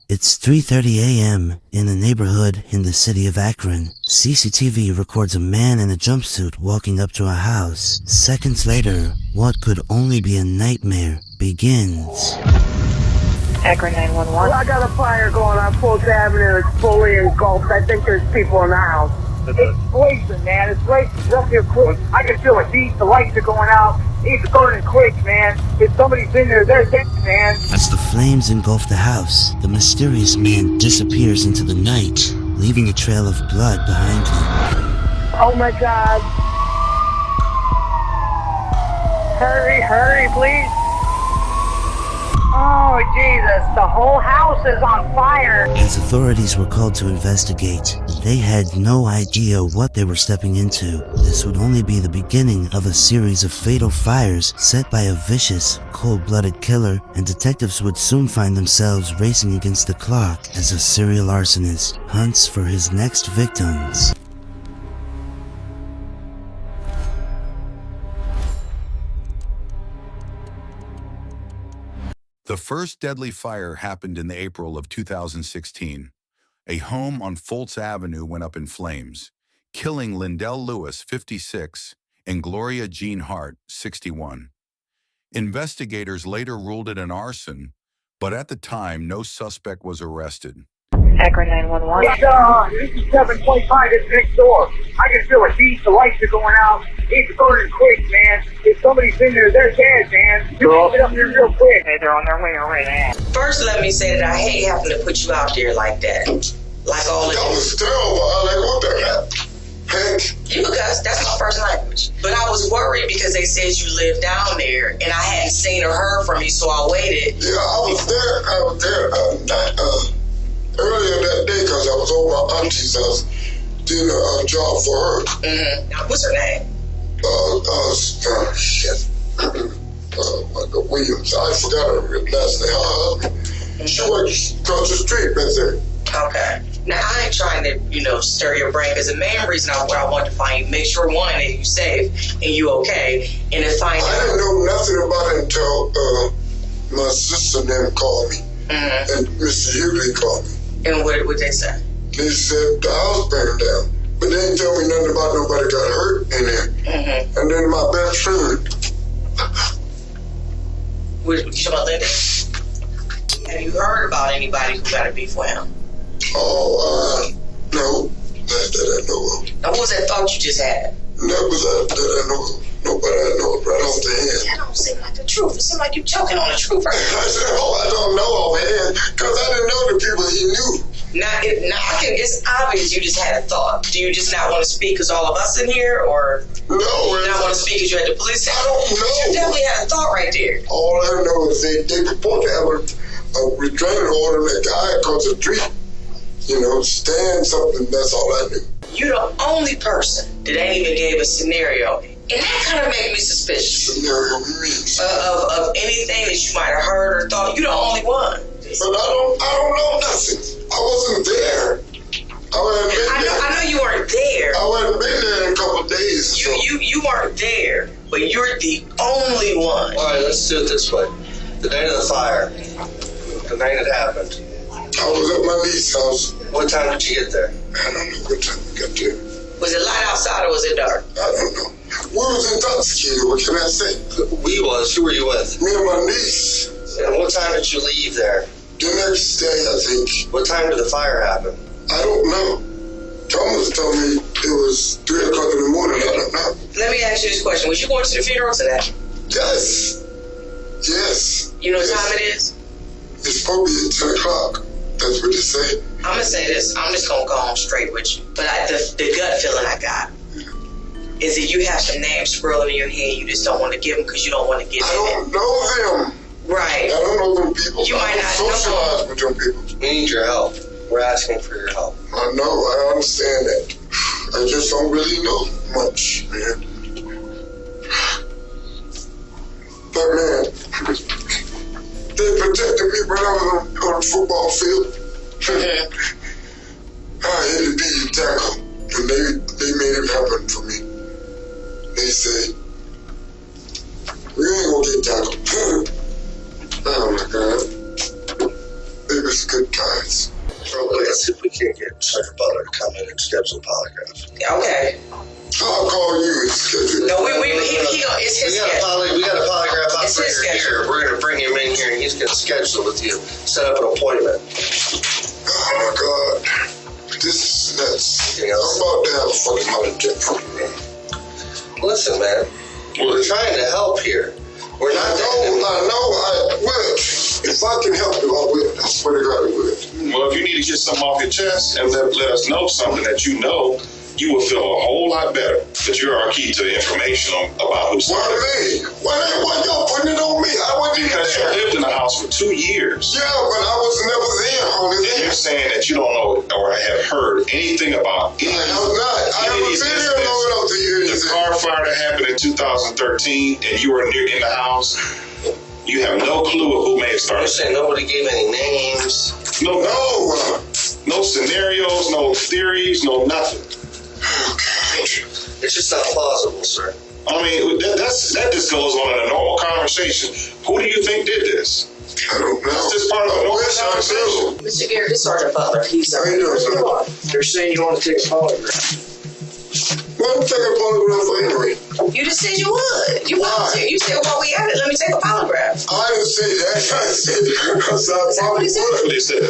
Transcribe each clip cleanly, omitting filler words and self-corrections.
It's 3:30 a.m. in a neighborhood in the city of Akron. CCTV records a man in a jumpsuit walking up to a house. Seconds later, what could only be a nightmare begins. Akron 911. I got a fire going on Fulton Avenue. It's fully engulfed. I think there's people in the house. It's blazing, man. It's blazing up here quick. I can feel the heat. The lights are going out. It's burning quick, man. If somebody's in there, they're dead, man. As the flames engulf the house, the mysterious man disappears into the night, leaving a trail of blood behind him. Oh my God. Hurry, please. Oh, Jesus, the whole house is on fire. As authorities were called to investigate, they had no idea what they were stepping into. This would only be the beginning of a series of fatal fires set by a vicious, cold-blooded killer, and detectives would soon find themselves racing against the clock as a serial arsonist hunts for his next victims. The first deadly fire happened in April of 2016. A home on Fulton Avenue went up in flames, killing Lindell Lewis, 56, and Gloria Jean Hart, 61. Investigators later ruled it an arson, but at the time, no suspect was arrested. Akron 911. This is 725. It's next door. I can feel the heat. The lights are going out. It's burning quick, man. If somebody's in there, they're dead, man. You can get up here real quick. Hey, they're on their way already. First, let me say that I hate having to put you out there like that. Like all of that was terrible. Like, what the hell? Heck. You cuss, that's my first language. But I was worried because they said you lived down there, and I hadn't seen or heard from you, so I waited. Yeah, I was there earlier that day because I was over my auntie's house doing a job for her. Mm-hmm. Now, what's her name? Michael Williams. I forgot her last name. Her husband. She works across the street right there. Okay. Now, I ain't trying to, stir your brain, because the main reason I want to find you, make sure, one, that you safe and you okay, and to find out. I didn't know nothing about it until my sister then called me, and Mr. Hughley called me. And what they say? They said the house burned down, but they didn't tell me nothing about nobody got hurt in there. And then my best friend. What you talking about, Linda? Have you heard about anybody who got a beef with him? Oh, no. Not that I know of. Now, what was that thought you just had? That was that I know of. Nobody I know right off the hand. That don't seem like the truth. It seems like you're choking on the truth right now. I said, I don't know offhand, because I didn't know the people he knew. It's obvious you just had a thought. Do you just not want to speak because all of us in here, or no? You not want to speak because you had the police? I don't know. You definitely had a thought right there. All I know is they purport to have a restraining order on that guy across the street. Stand something. That's all I knew. You're the only person that ain't even gave a scenario. And that kind of made me suspicious. Scenario means of anything that you might have heard or thought. You're the only one. But I don't know nothing. I wasn't there. I know you weren't there. I hadn't been there in a couple of days. You weren't there, but you're the only one. All right, let's do it this way. The night of the fire, the night it happened. I was at my niece's house. What time did you get there? I don't know what time we got there. Was it light outside or was it dark? I don't know. We was intoxicated, what can I say? Who were you with? Me and my niece. And what time did you leave there? The next day, I think. What time did the fire happen? I don't know. Thomas told me it was 3 o'clock in the morning. I don't know. Let me ask you this question. Was you going to the funeral today? Yes. You know what time it is? It's probably at 10 o'clock. That's what they say. I'm going to say this. I'm just going to go home straight with you. But the gut feeling I got is that you have some names swirling in your head. You just don't want to give them because you don't want to get them. I don't know them. Right. I don't know them people. You might not socialize with them people. We need your help. We're asking for your help. I know. I understand that. I just don't really know much, man. But, man, they protected me when I was on the football field. I had to be tackled, and they made it happen for me. They said, we ain't gonna get tackled. Oh my God. They were was good times. Let's see if we can get Sergeant Butler to come in and schedule a polygraph. Okay. I'll call you and schedule it. No, it's his schedule. We got a polygraph It's his operator schedule. here. We're going to bring him in here and he's going to schedule with you, set up an appointment. Oh my God. This is nuts. You know? I'm about to have a fucking heart attack from you, man. Listen, man, we're trying to help here. We're not. I know, I will. If I can help you, I will. I swear to God, I will. Well, if you need to get something off your chest and let us know something that you know, you will feel a whole lot better that you're our key to the information about who's Why me? Why y'all putting it on me? I wasn't even because you there. lived in the house for 2 years. Yeah, but I was never there, homie. And you're saying that you don't know or have heard anything about any I have not. I haven't been here long enough to hear the anything. car fire that happened in 2013 and you were in the house. You have no clue of who may have You're started. saying nobody gave any names. No scenarios, no theories, no nothing. It's just not plausible, sir. I mean, that just goes on in a normal conversation. Who do you think did this? I don't know. That's just part of a normal Yes, I conversation. do. Mr. Garrett, this Sergeant Butler. He's How you doing, sir? They're saying you want to take a polygraph. Well, I'm taking a polygraph for Henry. You just said you would. You volunteered. You said, while we at it, let me take a polygraph. I didn't say that. I said Is that what he said? That's what they said.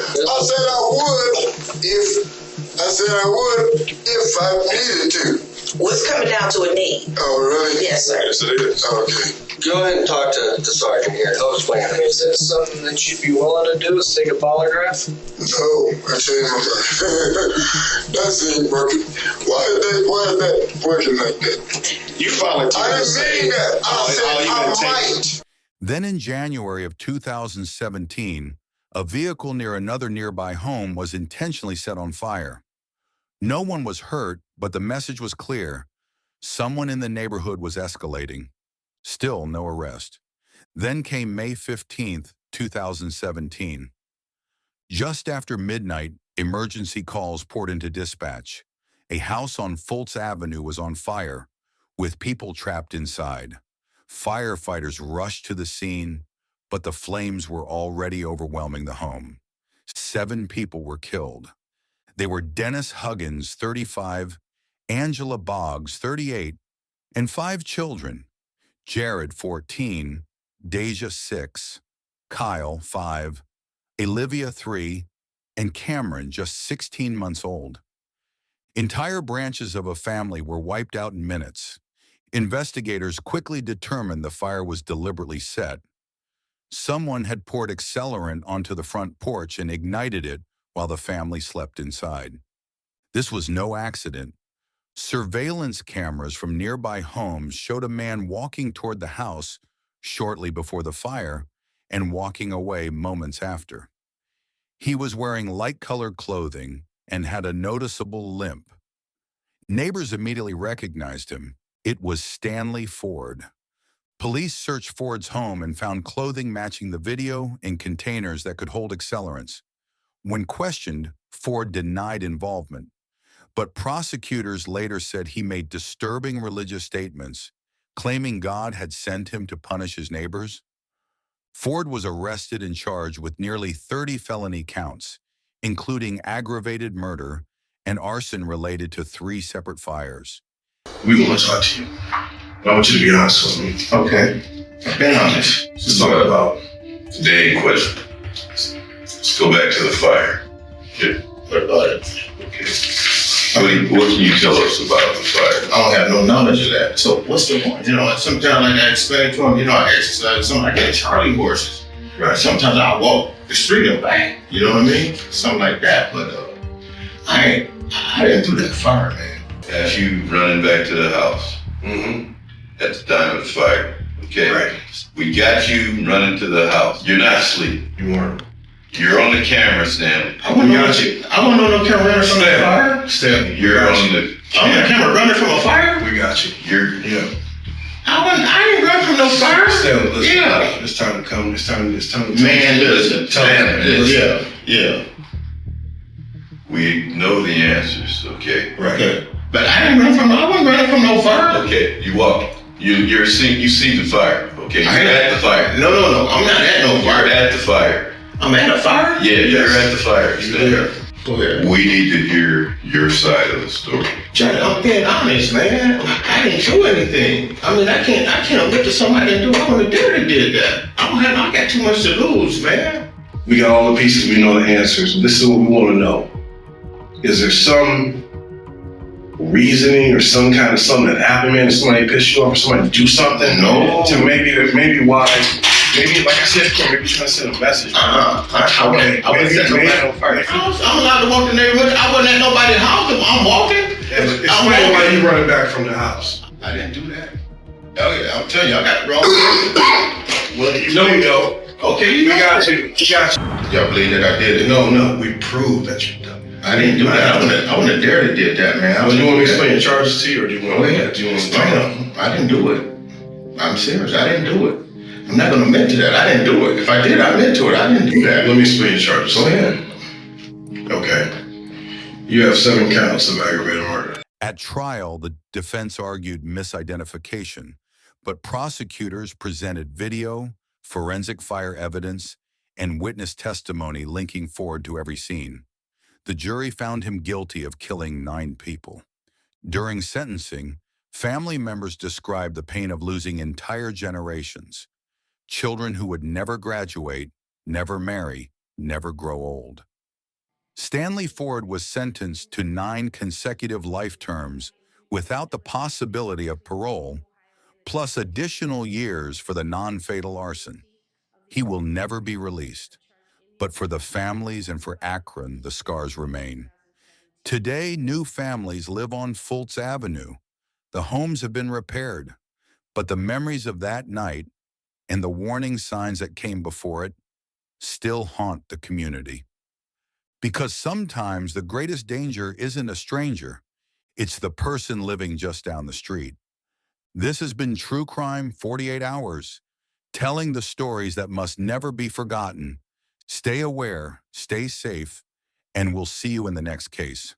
I said I would if I needed to. Well, it's coming down to a need. Oh, really? Yes, sir. Yes, it is. Okay. Go ahead and talk to the sergeant here. He'll explain it. Is that something that you'd be willing to do, is take a polygraph? No, I changed my mind. That ain't working. Why is that working like that? You volunteered. I didn't say mean that. I all said you I can take. might. Then in January of 2017, a vehicle near another nearby home was intentionally set on fire. No one was hurt, but the message was clear. Someone in the neighborhood was escalating. Still no arrest. Then came May 15th, 2017. Just after midnight, emergency calls poured into dispatch. A house on Fultz Avenue was on fire, with people trapped inside. Firefighters rushed to the scene, but the flames were already overwhelming the home. 7 people were killed. They were Dennis Huggins, 35, Angela Boggs, 38, and 5 children. Jared, 14, Deja, 6, Kyle, 5, Olivia, 3, and Cameron, just 16 months old. Entire branches of a family were wiped out in minutes. Investigators quickly determined the fire was deliberately set. Someone had poured accelerant onto the front porch and ignited it while the family slept inside. This was no accident. Surveillance cameras from nearby homes showed a man walking toward the house shortly before the fire and walking away moments after. He was wearing light-colored clothing and had a noticeable limp. Neighbors immediately recognized him. It was Stanley Ford. Police searched Ford's home and found clothing matching the video in containers that could hold accelerants. When questioned, Ford denied involvement, but prosecutors later said he made disturbing religious statements, claiming God had sent him to punish his neighbors. Ford was arrested and charged with nearly 30 felony counts, including aggravated murder and arson related to 3 separate fires. We want to talk to you. I want you to be honest with me. Okay. Be honest. Let's talk about the day in question. Let's go back to the fire. Yeah. What about it? Okay. What can you tell us about the fire? I don't have no knowledge of that. So what's the point? Sometimes like I explain to them, I exercise, I get Charlie horses. Right. Sometimes I walk the street and back. You know what I mean? Something like that. But I didn't do that fire, man. As you running back to the house. Mm-hmm. At the time of the fire. Okay. Right. We got you running to the house. You're not asleep. You weren't. You're on the camera, Stanley. I wouldn't know no camera running from a fire. Stanley, you're on the I'm on the camera running from a fire? We got you. Yeah. I didn't run from no fire. Stanley, listen. Yeah. It's time to come. It's time to Man, listen. Stanley, Yeah. We know the answers, okay? Right. Okay. But I wasn't running from no fire. Okay, you walk. You see the fire, okay? You're at the fire. No. I'm not at no fire. You're at the fire. I'm at a fire? Yeah, you're at the fire. You there? Go ahead. We need to hear your side of the story. Johnny, I'm being honest, man. I didn't do anything. I mean, I can't admit to somebody I didn't do. I wouldn't have dared to did that. I got too much to lose, man. We got all the pieces, we know the answers. This is what we want to know. Is there some reasoning or some kind of something that happened, man? Did somebody piss you off or somebody do something? No. To maybe why, maybe, like I said before, maybe trying to send a message. Okay. I wouldn't set nobody on fire. I'm allowed to walk the neighborhood. I wasn't at nobody's house. I'm walking. Explain why you running back from the house. I didn't do that. Oh yeah, I'm telling you, I got the wrong. Well, you know. Okay, we got you. Y'all believe that I did it? No, we proved that you done it. I didn't do that. I wouldn't have dared to did that, man. Well, do you want me to explain the charges to you, or do you want to? Go ahead. Do you want to explain them? I didn't do it. I'm serious. I didn't do it. I'm not going to admit to that. I didn't do it. If I did, I meant to it. I didn't do that. Let me explain the charges. Go ahead. Okay. You have 7 counts of aggravated murder. At trial, the defense argued misidentification, but prosecutors presented video, forensic fire evidence, and witness testimony linking Ford to every scene. The jury found him guilty of killing 9 people. During sentencing, family members described the pain of losing entire generations, children who would never graduate, never marry, never grow old. Stanley Ford was sentenced to 9 consecutive life terms without the possibility of parole, plus additional years for the non-fatal arson. He will never be released, but for the families and for Akron, the scars remain. Today, new families live on Fultz Avenue. The homes have been repaired, but the memories of that night and the warning signs that came before it still haunt the community. Because sometimes the greatest danger isn't a stranger, it's the person living just down the street. This has been True Crime 48 Hours, telling the stories that must never be forgotten. Stay aware, stay safe, and we'll see you in the next case.